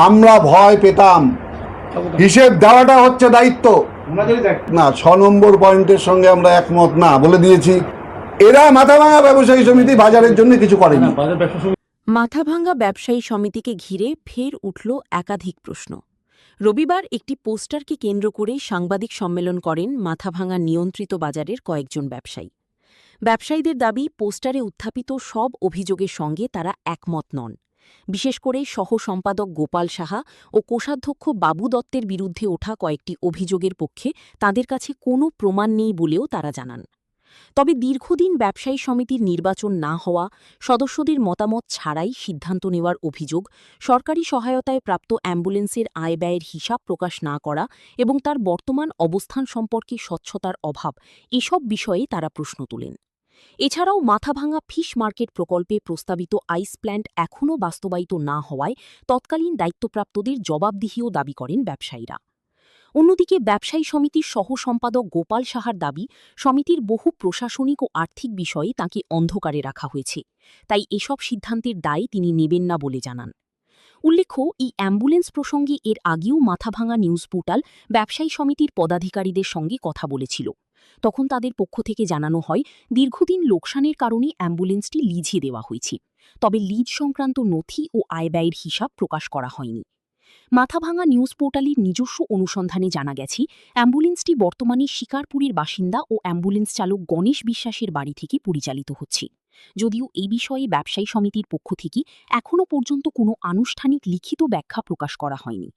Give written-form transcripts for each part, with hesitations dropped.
আমরা ভয় পেতাম। হিসেব দেওয়াটা হচ্ছে দায়িত্ব না। 6 নম্বর পয়েন্টের সঙ্গে আমরা একমত না বলে দিয়েছি। এরা মাথাভাঙা ব্যবসায়ী সমিতি বাজারের জন্য কিছু করেনি। মাথাভাঙা ব্যবসায়ী সমিতিকে ঘিরে ফের উঠল একাধিক প্রশ্ন। রবিবার একটি পোস্টারকে কেন্দ্র করে সাংবাদিক সম্মেলন করেন মাথাভাঙা নিয়ন্ত্রিত বাজারের কয়েকজন ব্যবসায়ী। ব্যবসায়ীদের দাবি, পোস্টারে উত্থাপিত সব অভিযোগের সঙ্গে তারা একমত নন। বিশেষ করে সহ সম্পাদক গোপাল সাহা ও কোষাধ্যক্ষ বাবু দত্তের বিরুদ্ধে ওঠা কয়েকটি অভিযোগের পক্ষে তাদের কাছে কোনো প্রমাণ নেই বলেও তারা জানান। তবে দীর্ঘদিন ব্যবসায়ী সমিতির নির্বাচন না হওয়া, সদস্যদের মতামত ছাড়াই সিদ্ধান্ত নেওয়ার অভিযোগ, সরকারি সহায়তায় প্রাপ্ত অ্যাম্বুলেন্সের আয় ব্যয়ের হিসাব প্রকাশ না করা এবং তার বর্তমান অবস্থান সম্পর্কে স্বচ্ছতার অভাব, এসব বিষয়ে তারা প্রশ্ন তোলেন। এছাড়াও মাথাভাঙা ফিশ মার্কেট প্রকল্পে প্রস্তাবিত আইস প্ল্যান্ট এখনও বাস্তবায়িত না হওয়ায় তৎকালীন দায়িত্বপ্রাপ্তদের জবাবদিহিও দাবি করেন ব্যবসায়ীরা। অন্যদিকে ব্যবসায়ী সমিতির সহ সম্পাদক গোপাল সাহার দাবি, সমিতির বহু প্রশাসনিক ও আর্থিক বিষয়ে তাঁকে অন্ধকারে রাখা হয়েছে, তাই এসব সিদ্ধান্তের দায় তিনি নেবেন না বলে জানান। উল্লেখ্য, এই অ্যাম্বুলেন্স প্রসঙ্গে এর আগেও মাথাভাঙা নিউজ পোর্টাল ব্যবসায়ী সমিতির পদাধিকারীদের সঙ্গে কথা বলেছিল। তখন তাদের পক্ষ থেকে জানানো হয়, দীর্ঘদিন লোকসানের কারণে অ্যাম্বুলেন্সটি লিজে দেওয়া হয়েছে, তবে লিজ সংক্রান্ত নথি ও আয় ব্যয়ের হিসাব প্রকাশ করা হয়নি। মাথাভাঙা নিউজ পোর্টালের নিজস্ব অনুসন্ধানে জানা গেছে, অ্যাম্বুলেন্সটি বর্তমানে শিকারপুরের বাসিন্দা ও অ্যাম্বুলেন্স চালক গণেশ বিশ্বাসের বাড়ি থেকে পরিচালিত হচ্ছে। যদিও এই বিষয়ে ব্যবসায়ী সমিতির পক্ষ থেকে এখনও পর্যন্ত কোনো আনুষ্ঠানিক লিখিত ব্যাখ্যা প্রকাশ করা হয়নি।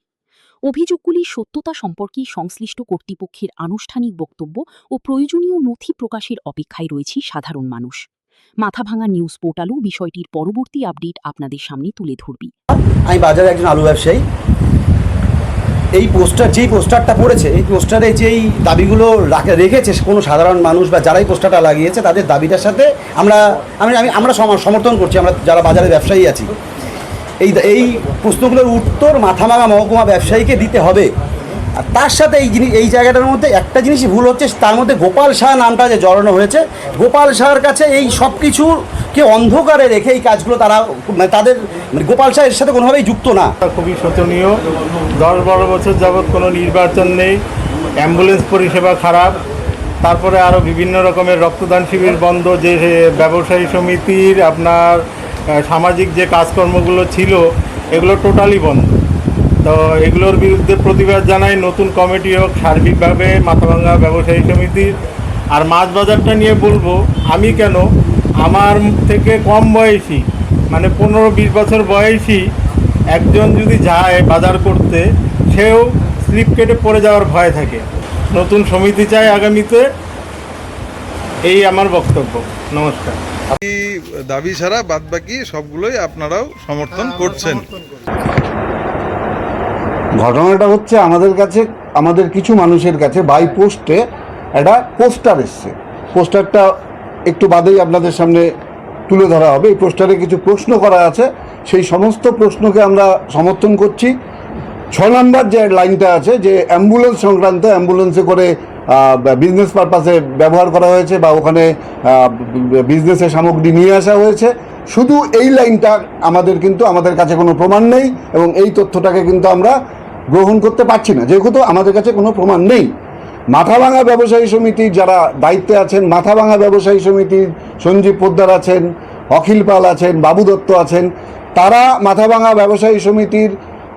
অভিযোগগুলির সত্যতা সম্পর্কে সংশ্লিষ্ট কর্তৃপক্ষের আনুষ্ঠানিক বক্তব্য ও প্রয়োজনীয় নথি প্রকাশের অপেক্ষায় রয়েছে সাধারণ মানুষ। মাথাভাঙা নিউজ পোর্টালও বিষয়টির পরবর্তী আপডেট আপনাদের সামনে তুলে ধরবি। আমি বাজারে একজন আলু ব্যবসায়ী। এই পোস্টারটা পড়েছে, এই পোস্টারে যেই দাবিগুলো রেখেছে কোনো সাধারণ মানুষ বা যারাই পোস্টারটা লাগিয়েছে তাদের দাবিটার সাথে আমরা সমর্থন করছি। আমরা যারা বাজারে ব্যবসায়ী আছি, এই প্রশ্নগুলোর উত্তর মাথাভাঙা মহকুমা ব্যবসায়ীকে দিতে হবে। আর তার সাথে এই জায়গাটার মধ্যে একটা জিনিসই ভুল হচ্ছে, তার মধ্যে গোপাল শাহ নামটা যে জড়ানো হয়েছে, গোপাল শাহর কাছে এই সব কিছুকে অন্ধকারে রেখে এই কাজগুলো তাদের গোপাল শাহ এর সাথে কোনোভাবেই যুক্ত না। খুবই শোচনীয়। 10-12 বছর যাবৎ কোনো নির্বাচন নেই, অ্যাম্বুলেন্স পরিষেবা খারাপ, তারপরে আরও বিভিন্ন রকমের রক্তদান শিবির বন্ধ, যে ব্যবসায়ী সমিতির আপনার সামাজিক যে কাজকর্মগুলো ছিল এগুলো টোটালি বন্ধ। তো এগুলোর বিরুদ্ধে প্রতিবাদ জানাই নতুন কমিটি হোক সার্বিকভাবে মাথাভাঙা ব্যবসায়ী সমিতির। আর মাছ বাজারটা নিয়ে বলবো, আমি কেন, আমার থেকে কম বয়সী মানে 15-20 বছর বয়সী একজন যদি যায় বাজার করতে, সেও স্লিপ কেটে পড়ে যাওয়ার ভয় থাকে। নতুন সমিতি চাই আগামীতে, এই আমার বক্তব্য। নমস্কার। দাবি ছাড়া বাদবাকি সবগুলোই আপনারাও সমর্থন করছেন। ঘটনাটা হচ্ছে, আমাদের কিছু মানুষের কাছে বাই পোস্টে একটা পোস্টার এসছে। পোস্টারটা একটু বাদেই আপনাদের সামনে তুলে ধরা হবে। এই পোস্টারে কিছু প্রশ্ন করা আছে, সেই সমস্ত প্রশ্নকে আমরা সমর্থন করছি। 6 নম্বর যে লাইনটা আছে, যে অ্যাম্বুলেন্স সংক্রান্ত, অ্যাম্বুলেন্সে করে বিজনেস পারপাসে ব্যবহার করা হয়েছে বা ওখানে বিজনেসের সামগ্রী নিয়ে আসা হয়েছে, শুধু এই লাইনটা আমাদের কাছে কোনো প্রমাণ নেই এবং এই তথ্যটাকে কিন্তু আমরা গ্রহণ করতে পারছি না, যেহেতু আমাদের কাছে কোনো প্রমাণ নেই। মাথাভাঙা ব্যবসায়ী সমিতির যারা দায়িত্বে আছেন, মাথাভাঙা ব্যবসায়ী সমিতির সঞ্জীব পোদ্দার আছেন, অখিল পাল আছেন, বাবু দত্ত আছেন, তারা মাথাভাঙা ব্যবসায়ী সমিতির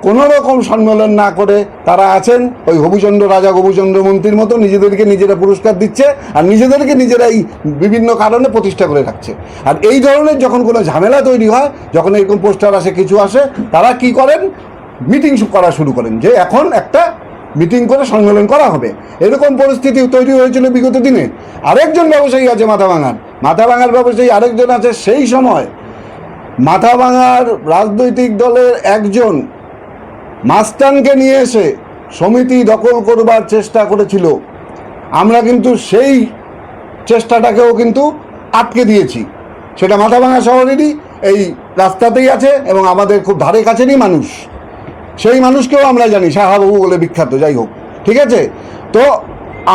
কোনো রকম সম্মেলন না করে তারা আছেন ওই হবুচন্দ্র রাজা গোবুচন্দ্র মন্ত্রীর মতো, নিজেদেরকে নিজেরা পুরস্কার দিচ্ছে আর নিজেদেরকে নিজেরাই বিভিন্ন কারণে প্রতিষ্ঠা করে রাখছে। আর এই ধরনের যখন কোনো ঝামেলা তৈরি হয়, যখন এরকম পোস্টার আসে, কিছু আসে, তারা কি করেন, মিটিং করা শুরু করেন যে এখন একটা মিটিং করে সম্মেলন করা হবে। এরকম পরিস্থিতি তৈরি হয়েছিল বিগত দিনে। আরেকজন ব্যবসায়ী আছে মাথাভাঙার ব্যবসায়ী আরেকজন আছে। সেই সময় মাথাভাঙার রাজনৈতিক দলের একজন মাস্টানকে নিয়ে এসে সমিতি দখল করবার চেষ্টা করেছিল। আমরা কিন্তু সেই চেষ্টাটাকেও কিন্তু আটকে দিয়েছি। সেটা মাথাভাঙা শহরেরই এই রাস্তাতেই আছে এবং আমাদের খুব ধারে কাছেরই মানুষ। সেই মানুষকেও আমরা জানি, শাহবাবু বলে বিখ্যাত। যাই হোক, ঠিক আছে। তো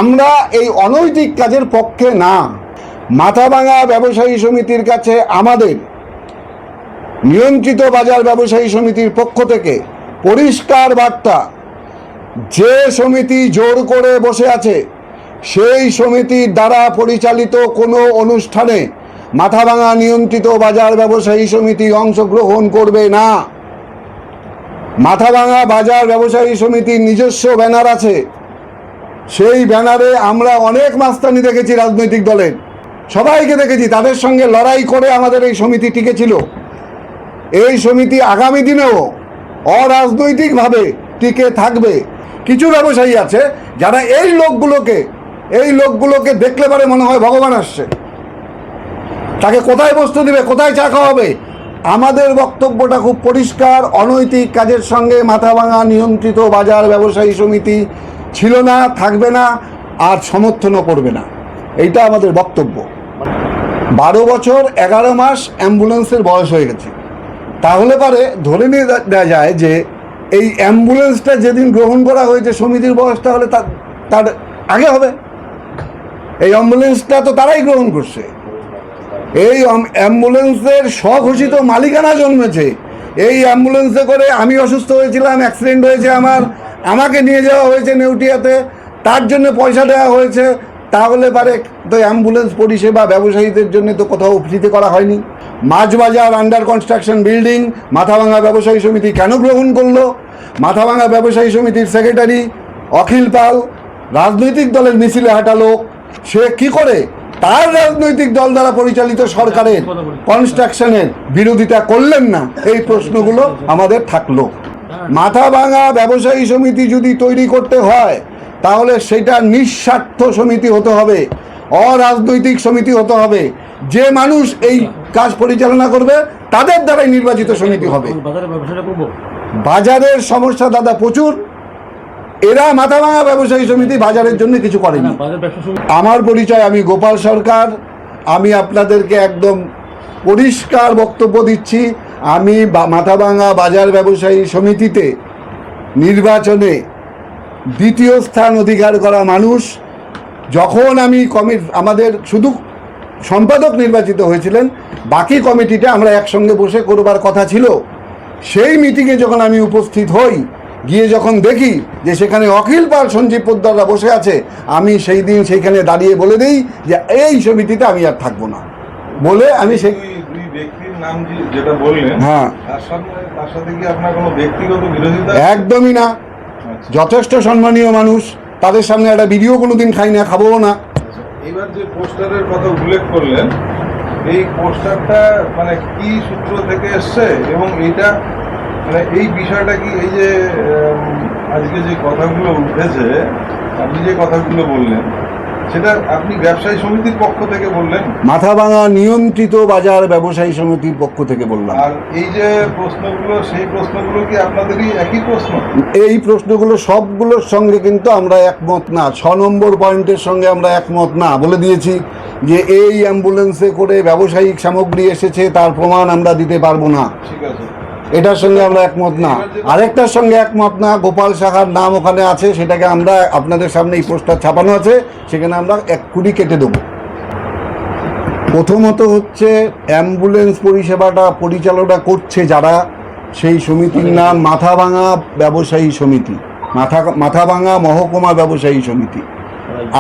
আমরা এই অনৈতিক কাজের পক্ষে না। মাথাভাঙা ব্যবসায়ী সমিতির কাছে আমাদের নিয়ন্ত্রিত বাজার ব্যবসায়ী সমিতির পক্ষ থেকে পরিষ্কার বার্তা, যে সমিতি জোর করে বসে আছে সেই সমিতির দ্বারা পরিচালিত কোনো অনুষ্ঠানে মাথাভাঙা নিয়ন্ত্রিত বাজার ব্যবসায়ী সমিতি অংশগ্রহণ করবে না। মাথাভাঙা বাজার ব্যবসায়ী সমিতির নিজস্ব ব্যানার আছে, সেই ব্যানারে আমরা অনেক মাস্তানি দেখেছি, রাজনৈতিক দলের সবাইকে দেখেছি, তাদের সঙ্গে লড়াই করে আমাদের এই সমিতি টিকেছিল। এই সমিতি আগামী দিনেও অরাজনৈতিকভাবে টিকে থাকবে। কিছু ব্যবসায়ী আছে যারা এই লোকগুলোকে দেখলে পরে মনে হয় ভগবান আসছে, তাকে কোথায় বসতে দিবে, কোথায় চা খাওয়াবে। আমাদের বক্তব্যটা খুব পরিষ্কার, অনৈতিক কাজের সঙ্গে মাথাভাঙা নিয়ন্ত্রিত বাজার ব্যবসায়ী সমিতি ছিল না, থাকবে না, আর সমর্থনও করবে না। এইটা আমাদের বক্তব্য। 12 বছর 11 মাস অ্যাম্বুলেন্সের বয়স হয়ে গেছে, তাহলে পরে ধরে নিয়ে দেওয়া যায় যে এই অ্যাম্বুলেন্সটা যেদিন গ্রহণ করা হয়েছে সমিতির বয়স তাহলে তার আগে হবে। এই অ্যাম্বুলেন্সটা তো তারাই গ্রহণ করছে, এই অ্যাম্বুলেন্সের স্বঘোষিত মালিকানা জন্মেছে। এই অ্যাম্বুলেন্সে করে আমি অসুস্থ হয়েছিলাম, অ্যাক্সিডেন্ট হয়েছে আমাকে নিয়ে যাওয়া হয়েছে নেউটিয়াতে, তার জন্য পয়সা দেওয়া হয়েছে। তাহলে পারে তো অ্যাম্বুলেন্স পরিষেবা ব্যবসায়ীদের জন্য তো কোথাও ফ্রিতে করা হয়নি। মাছবাজার আন্ডার কনস্ট্রাকশন বিল্ডিং মাথাভাঙা ব্যবসায়ী সমিতি কেন গ্রহণ করলো? মাথাভাঙা ব্যবসায়ী সমিতির সেক্রেটারি অখিল পাল রাজনৈতিক দলের মিছিলে হাঁটা লোক, সে কি করে তার রাজনৈতিক দল দ্বারা পরিচালিত সরকারের কনস্ট্রাকশনের বিরোধিতা করলেন না? এই প্রশ্নগুলো আমাদের থাকলো। মাথাভাঙা ব্যবসায়ী সমিতি যদি তৈরি করতে হয় তাহলে সেটা নিঃস্বার্থ সমিতি হতে হবে, অরাজনৈতিক সমিতি হতে হবে। যে মানুষ এই কাজ পরিচালনা করবে তাদের দ্বারাই নির্বাচিত সমিতি হবে। বাজারের সমস্যা দাদা প্রচুর, এরা মাথাভাঙা ব্যবসায়ী সমিতি বাজারের জন্য কিছু করেনি। আমার পরিচয়, আমি গোপাল সরকার। আমি আপনাদেরকে একদম পরিষ্কার বক্তব্য দিচ্ছি, আমি মাথাভাঙা বাজার ব্যবসায়ী সমিতিতে নির্বাচনে 2য় স্থান অধিকার করা মানুষ। যখন আমি আমাদের শুধু সম্পাদক নির্বাচিত হয়েছিলেন, বাকি কমিটিটা আমরা একসঙ্গে বসে করবার কথা ছিল। সেই মিটিংয়ে যখন আমি উপস্থিত হই, গিয়ে যখন দেখি যে সেখানে অখিল পাল সঞ্জীব পোদ্দাররা বসে আছে, আমি সেই দিন সেইখানে দাঁড়িয়ে বলে দিই যে এই সমিতিতে আমি আর থাকবো না বলে আমি সেই দুই ব্যক্তির নাম যেটা বললেন, হ্যাঁ, তার সাথে কি আপনার কোনো ব্যক্তিগত বিরোধিতা? একদমই না, যথেষ্ট সম্মানীয় মানুষ, তাদের সামনে একটা ভিডিও কোনোদিন খাই না, খাবো না। এবার যে পোস্টারের কথা উল্লেখ করলেন, এই পোস্টারটা মানে কি সূত্র থেকে এসছে এবং এইটা মানে এই বিষয়টা কি, এই যে আজকে যে কথাগুলো উঠেছে, আপনি যে কথাগুলো বললেন, সেটা আপনি ব্যবসায়ী সমিতির পক্ষ থেকে বললেন? মাথাভাঙা নিয়ন্ত্রিত বাজার ব্যবসায়ী সমিতির পক্ষ থেকে বললাম। আর এই যে প্রশ্নগুলো, সেই প্রশ্নগুলো কি আপনাদেরই একই প্রশ্ন? এই প্রশ্নগুলো সবগুলোর সঙ্গে কিন্তু আমরা একমত না। 6 নম্বর পয়েন্টের সঙ্গে আমরা একমত না। বলে দিয়েছি যে এই অ্যাম্বুলেন্সে করে ব্যবসায়িক সামগ্রী এসেছে, তার প্রমাণ আমরা দিতে পারবো না, ঠিক আছে, এটার সঙ্গে আমরা একমত না। আরেকটার সঙ্গে একমত না, গোপাল শাখার নাম ওখানে আছে, সেটাকে আমরা আপনাদের সামনে এই পোস্টার ছাপানো আছে, সেখানে আমরা 1 কোটি কেটে দেবো। প্রথমত হচ্ছে অ্যাম্বুলেন্স পরিষেবাটা পরিচালনা করছে যারা, সেই সমিতির নাম মাথাভাঙা ব্যবসায়ী সমিতি, মাথাভাঙা মহকুমা ব্যবসায়ী সমিতি।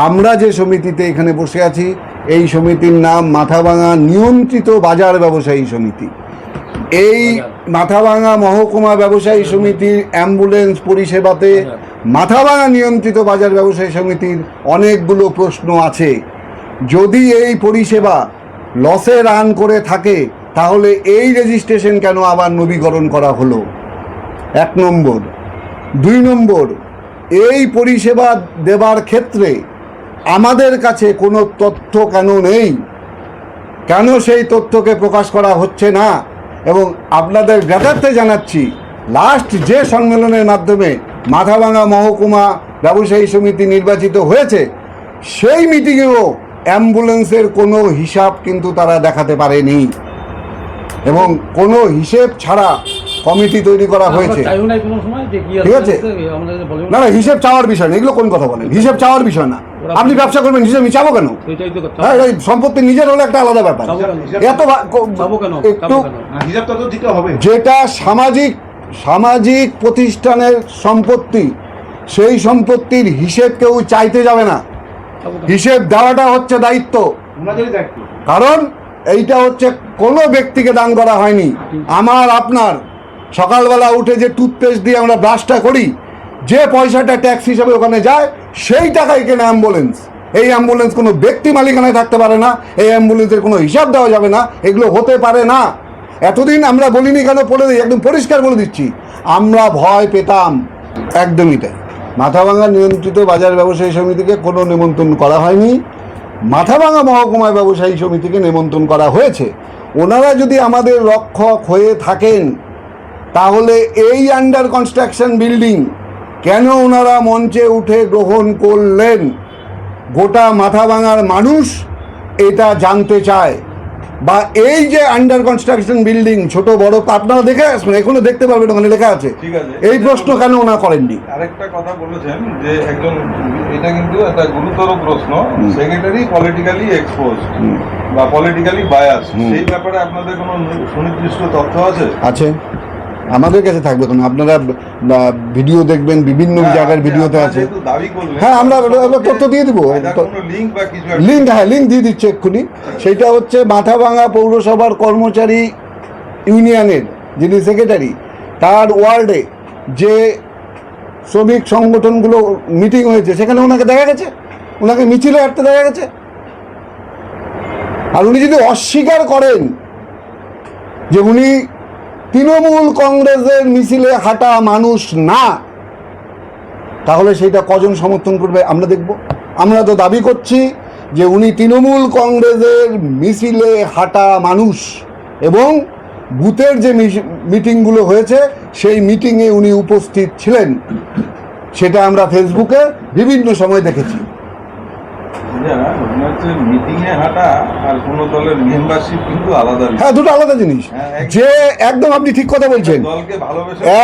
আমরা যে সমিতিতে এখানে বসে আছি এই সমিতির নাম মাথাভাঙা নিয়ন্ত্রিত বাজার ব্যবসায়ী সমিতি। এই মাথাভাঙা মহকুমা ব্যবসায়ী সমিতির অ্যাম্বুলেন্স পরিষেবাতে মাথাভাঙা নিয়ন্ত্রিত বাজার ব্যবসায়ী সমিতির অনেকগুলো প্রশ্ন আছে। যদি এই পরিষেবা লসে রান করে থাকে তাহলে এই রেজিস্ট্রেশন কেন আবার নবীকরণ করা হলো? 1 নম্বর। 2 নম্বর, এই পরিষেবা দেবার ক্ষেত্রে আমাদের কাছে কোনো তথ্য কেন নেই? কেন সেই তথ্যকে প্রকাশ করা হচ্ছে না? এবং আপনাদের জ্ঞাতার্থে জানাচ্ছি, লাস্ট যে সম্মেলনের মাধ্যমে মাথাভাঙা মহকুমা ব্যবসায়ী সমিতি নির্বাচিত হয়েছে, সেই মিটিংয়েও অ্যাম্বুলেন্সের কোনো হিসাব কিন্তু তারা দেখাতে পারেনি এবং কোনো হিসেব ছাড়া কমিটি তৈরি করা হয়েছে। ঠিক আছে, না না, হিসেব চাওয়ার বিষয় না, এগুলো কোন কথা বলেন? হিসেব চাওয়ার বিষয় না। আপনি ব্যবসা করবেন, হিসেব চাবো কেন? হ্যাঁ, সম্পত্তি নিজের হলে একটা আলাদা ব্যাপার। এত একটু যেটা সামাজিক সামাজিক প্রতিষ্ঠানের সম্পত্তি, সেই সম্পত্তির হিসেব কেউ চাইতে যাবে না। হিসেব দেওয়াটা হচ্ছে দায়িত্ব, কারণ এইটা হচ্ছে কোনো ব্যক্তিকে দান করা হয়নি। আমার আপনার সকালবেলা উঠে যে টুথপেস্ট দিয়ে আমরা ব্রাশটা করি, যে পয়সাটা ট্যাক্স হিসেবে ওখানে যায়, সেই টাকায় কেনে অ্যাম্বুলেন্স। এই অ্যাম্বুলেন্স কোনো ব্যক্তি মালিকানায় থাকতে পারে না, এই অ্যাম্বুলেন্সের কোনো হিসাব দেওয়া যাবে না, এগুলো হতে পারে না। এতদিন আমরা বলিনি কেন, বলে দিই, একদম পরিষ্কার বলে দিচ্ছি, আমরা ভয় পেতাম। একদমই তাই। মাথাভাঙা নিয়ন্ত্রিত বাজার ব্যবসায়ী সমিতিকে কোনো নিমন্ত্রণ করা হয়নি, মাথাভাঙা মহকুমা ব্যবসায়ী সমিতিকে নিমন্ত্রণ করা হয়েছে। ওনারা যদি আমাদের রক্ষক হয়ে থাকেন, তাহলে এই আন্ডার কনস্ট্রাকশন বিল্ডিং কেন ওনারা মঞ্চে উঠে গ্রহণ করলেন, গোটা মাথাভাঙার মানুষ এটা জানতে চায়। বা এই যে আন্ডার কনস্ট্রাকশন বিল্ডিং, ছোট বড় আপনারা দেখে আসবেন, এখনো দেখতে পারবেন, ওখানে লেখা আছে। ঠিক আছে, এই প্রশ্ন কেন ওনা করেননি? আরেকটা কথা বলেছেন যে একজন, এটা কিন্তু একটা গুরুতর প্রশ্ন, সেক্রেটারি পলিটিক্যালি এক্সপোজ বা পলিটিক্যালি বায়াস, সেই ব্যাপারে আপনাদের কোনো সুনির্দিষ্ট তথ্য আছে? আছে, আমাদের কাছে থাকবে কেন? আপনারা ভিডিও দেখবেন, বিভিন্ন জায়গার ভিডিওতে আছে। হ্যাঁ, আমরা তথ্য দিয়ে দিব, লিঙ্ক, হ্যাঁ লিঙ্ক দিয়ে দিচ্ছি এক্ষুনি। সেইটা হচ্ছে মাথাভাঙা পৌরসভার কর্মচারী ইউনিয়নের যিনি সেক্রেটারি, তার ওয়ার্ডে যে শ্রমিক সংগঠনগুলো মিটিং হয়েছে, সেখানে ওনাকে দেখা গেছে, ওনাকে মিছিলে হাঁটতে দেখা গেছে। আর উনি যদি অস্বীকার করেন যে উনি তৃণমূল কংগ্রেসের মিছিলে হাঁটা মানুষ না, তাহলে সেইটা কজন সমর্থন করবে আমরা দেখব। আমরা তো দাবি করছি যে উনি তৃণমূল কংগ্রেসের মিছিলে হাঁটা মানুষ, এবং বুথের যে মিটিংগুলো হয়েছে সেই মিটিংয়ে উনি উপস্থিত ছিলেন, সেটা আমরা ফেসবুকে বিভিন্ন সময় দেখেছি। মিটিংয়ে হাঁটা আর কোনো দলের মেম্বারশিপ কিন্তু আলাদা। হ্যাঁ, দুটো আলাদা জিনিস। যে একদম আপনি ঠিক কথা বলছেন,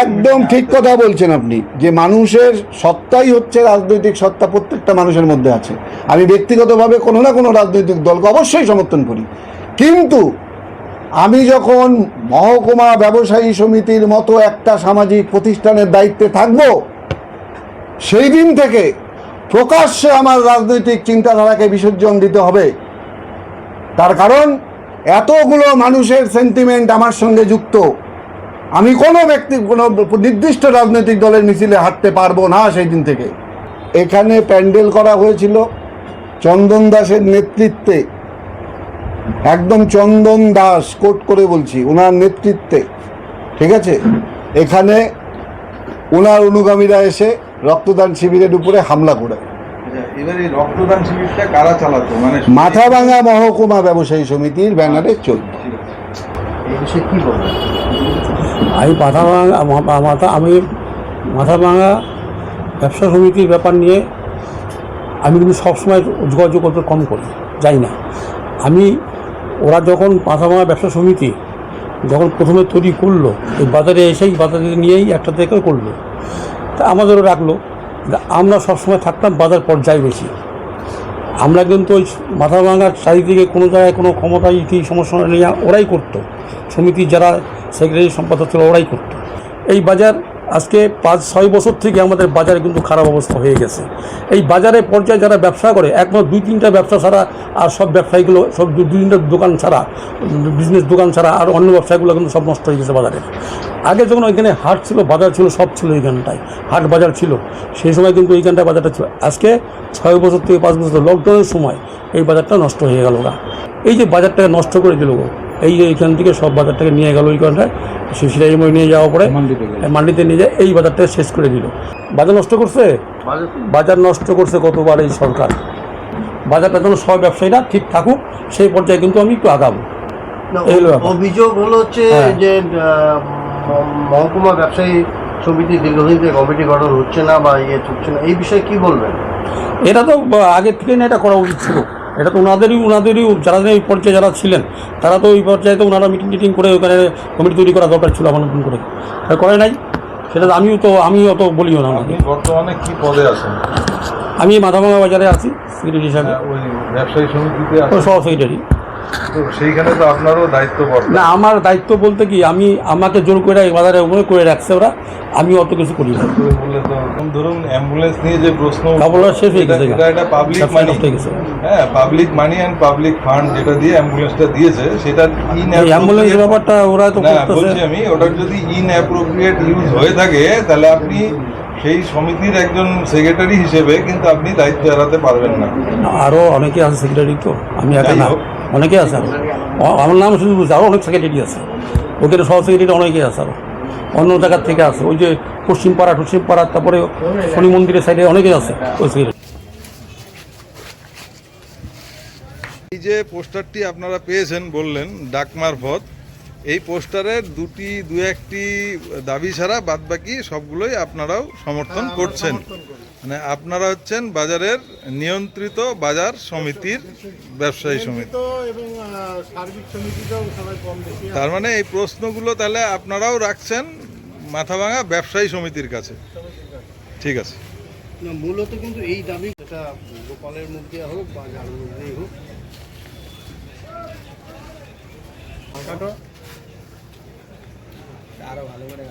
একদম ঠিক কথা বলছেন আপনি, যে মানুষের সত্তাই হচ্ছে রাজনৈতিক সত্তা, প্রত্যেকটা মানুষের মধ্যে আছে। আমি ব্যক্তিগতভাবে কোনো না কোনো রাজনৈতিক দলকে অবশ্যই সমর্থন করি, কিন্তু আমি যখন মহকুমা ব্যবসায়ী সমিতির মতো একটা সামাজিক প্রতিষ্ঠানের দায়িত্বে থাকব, সেই দিন থেকে প্রকাশ্যে আমার রাজনৈতিক চিন্তাধারাকে বিসর্জন দিতে হবে। তার কারণ এতগুলো মানুষের সেন্টিমেন্ট আমার সঙ্গে যুক্ত। আমি কোনো নির্দিষ্ট রাজনৈতিক দলের মিছিলে হাঁটতে পারবো না। সেই দিন থেকে এখানে প্যান্ডেল করা হয়েছিল চন্দন দাসের নেতৃত্বে, একদম চন্দন দাস, কোট করে বলছি, ওনার নেতৃত্বে, ঠিক আছে। এখানে ওনার অনুগামীরা এসে রক্তদান শিবিরের উপরে হামলা করে। এবার এই রক্তদান শিবিরটা কারা চালাতো? মানে মাথাভাঙা মহকুমা ব্যবসায়ী সমিতির ব্যানারে চলত। এই বিষয়ে কি বলবেন? আমি মাথাভাঙা ব্যবসা সমিতির ব্যাপার নিয়ে আমি কিন্তু সবসময় যোগাযোগ করতে কম করি, যাই না। ওরা যখন মাথাভাঙা ব্যবসা সমিতি যখন প্রথমে তৈরি করলো, এই বাজারে এসেই বাজারে নিয়েই একটা থেকে করলো, তা আমাদেরও রাখলো। আমরা সবসময় থাকতাম বাজার পর্যায়ে বেশি। আমরা কিন্তু ওই মাথাভাঙার চারিদিকে কোনো জায়গায় কোনো ক্ষমতা ইতি সমস্যা নিয়ে ওরাই করতো, সমিতির যারা সেক্রেটারি সম্পাদক ছিল ওরাই করতো। এই বাজার আজকে 5-6 বছর থেকে আমাদের বাজারে কিন্তু খারাপ অবস্থা হয়ে গেছে। এই বাজারে পর্যায়ে যারা ব্যবসা করে, একমাত্র 2-3টা ব্যবসা ছাড়া আর সব ব্যবসায়ীগুলো, সব 2-3টা দোকান ছাড়া, বিজনেস দোকান ছাড়া আর অন্য ব্যবসায়ীগুলো কিন্তু সব নষ্ট হয়ে গেছে বাজারে। আগে যখন ওইখানে হাট ছিল, বাজার ছিল, সব ছিল এইখানটায়, হাট বাজার ছিল, সেই সময় কিন্তু এইখানটায় বাজারটা ছিল। আজকে 6 বছর থেকে 5 বছর লকডাউনের সময় এই বাজারটা নষ্ট হয়ে গেল। এই যে বাজারটাকে নষ্ট করে দিল, এই যে এইখান থেকে সব বাজারটাকে নিয়ে গেল ওইখানটায়, সিরাই নিয়ে যাওয়ার পরে মান্ডিতে নিয়ে যায়, এই বাজারটাকে শেষ করে দিল। বাজার নষ্ট করছে, বাজার নষ্ট করছে কতবার এই সরকার। বাজারটা যেন সব ব্যবসায়ীরা ঠিক থাকুক, সেই পর্যায়ে কিন্তু আমি একটু আগাবো। অভিযোগ হলো হচ্ছে যে মহকুমা ব্যবসায়ী সমিতি দীর্ঘদিন থেকে কমিটি গঠন হচ্ছে না বা হচ্ছে না, এই বিষয়ে কি বলবেন? এটা তো আগের থেকে না, এটা করা উচিত ছিল। এটা তো ওনাদেরই যারা এই পর্যায়ে যারা ছিলেন, তারা তো ওই পর্যায়ে তো ওনারা মিটিং করে ওখানে কমিটি তৈরি করা দরকার ছিল, আমার নতুন করে করে নাই। সেটা আমি অত বলিও না। বর্তমানে কি পদে আছেন? আমি মাথাভাঙা বাজারে আছি সেক্রেটারি হিসাবে, ওই ব্যবসায়ী সমিতিতে সহ সেক্রেটারি। তো সেইখানে তো আপনারও দায়িত্ব বর্তায়। না, আমার দায়িত্ব বলতে কি, আমাকে জোর করে বাজারে ওখানে করে রাখছে ওরা, আমি অত কিছু করি না। করে বললে তো ধরুন অ্যাম্বুলেন্স নিয়ে যে প্রশ্ন, খবরটা শেষ হয়ে গেছে, এটা একটা পাবলিক ব্যবসা মানি, নষ্ট হয়ে গেছে। হ্যাঁ public money and public fund যেটা দিয়ে অ্যাম্বুলেন্সটা দিয়েছে সেটা এই অ্যাম্বুলেন্সের ব্যাপারটা ওরা তো না করতেছে। বলছি আমি, ওটার যদি ইনঅ্যাপ্রোপ্রিয়েট ইউজ হয়ে থাকে তাহলে আপনি সেই সমিতির একজন সেক্রেটারি হিসেবে কিন্তু আপনি দায়িত্ব এড়াতে পারবেন না। আরও অনেকে আছে সেক্রেটারি, তো আমি একা যাই না, হোক। অনেকে আছে আরও। আমার নাম শুধু বুঝছি, আরও অনেক সেক্রেটারি আছে ওখানে, সহ সেক্রেটারি অনেকে আছে আরও, অন্য জায়গার থেকে আছে। ওই যে পশ্চিমপাড়া, তারপরে শনি মন্দিরের সাইডে অনেকে আছে ওই সেক্রেটারি। এই যে পোস্টারটি আপনারা পেয়েছেন বললেন ডাক মারফত, এই পোস্টারের দু একটি দাবি ছাড়া বাদবাকি সবগুলোই আপনারাও সমর্থন করছেন। মানে আপনারা হচ্ছেন বাজারের নিয়ন্ত্রিত বাজার সমিতির ব্যবসায়ী সমিতি, তার মানে এই প্রশ্নগুলো তাহলে আপনারাও রাখছেন মাথাভাঙা ব্যবসায়ী সমিতির কাছে। ঠিক আছে। মূলত কিন্তু এই দাবি, এটা গোপালের মুখ দিয়ে হোক বা যার মুখ দিয়ে হোক, আরো ভালো করে